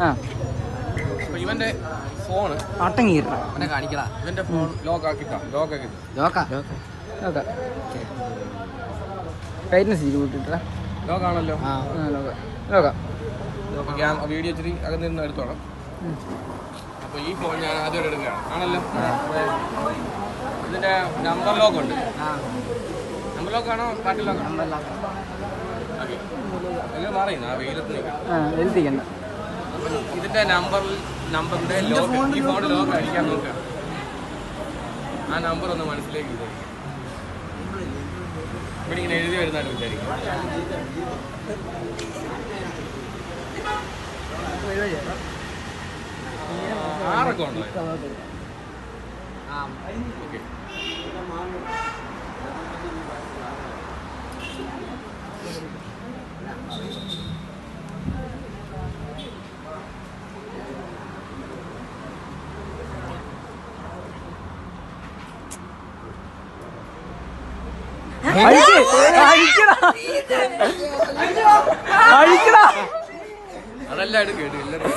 അപ്പൊ ഇവന്റെ ഫോണ് അട്ടങ്ങിട്ടാ കാണിക്കടാ. ഇവന്റെ ഫോൺ ലോക്ക് ആക്കിട്ടാ. ലോക്കാണല്ലോ. അപ്പൊ വീഡിയോ ഇച്ചിരി അകന്നിരുന്ന് എടുത്തോളാം. അപ്പൊ ഈ ഫോൺ ഞാൻ ആദ്യം എടുക്കുകയാണ് ആണല്ലോ. ഇതിന്റെ നമ്പർ ലോക്ക് ഉണ്ട്. നമ്പർ ലോക്കാണോ പാർട്ടി ലോക്കാണോ? എങ്ങനെ മാറിയുന്നു ആ വെയിലത്ത്. ഇതിന്റെ നമ്പറിന്റെ ലോക്ക് ഈ ഫോൺ ലോക്ക് അടിക്കാൻ നോക്കുക. ആ നമ്പർ ഒന്ന് മനസ്സിലേക്ക് വിചാരിക്കും. ഇവിടെ ഇങ്ങനെ എഴുതി വരുന്നതായിട്ട് വിചാരിക്കും. ആറൊക്കെ ഉണ്ടോ? ഓക്കെ. അതെല്ലാം കേട്ടു എല്ലാവരും.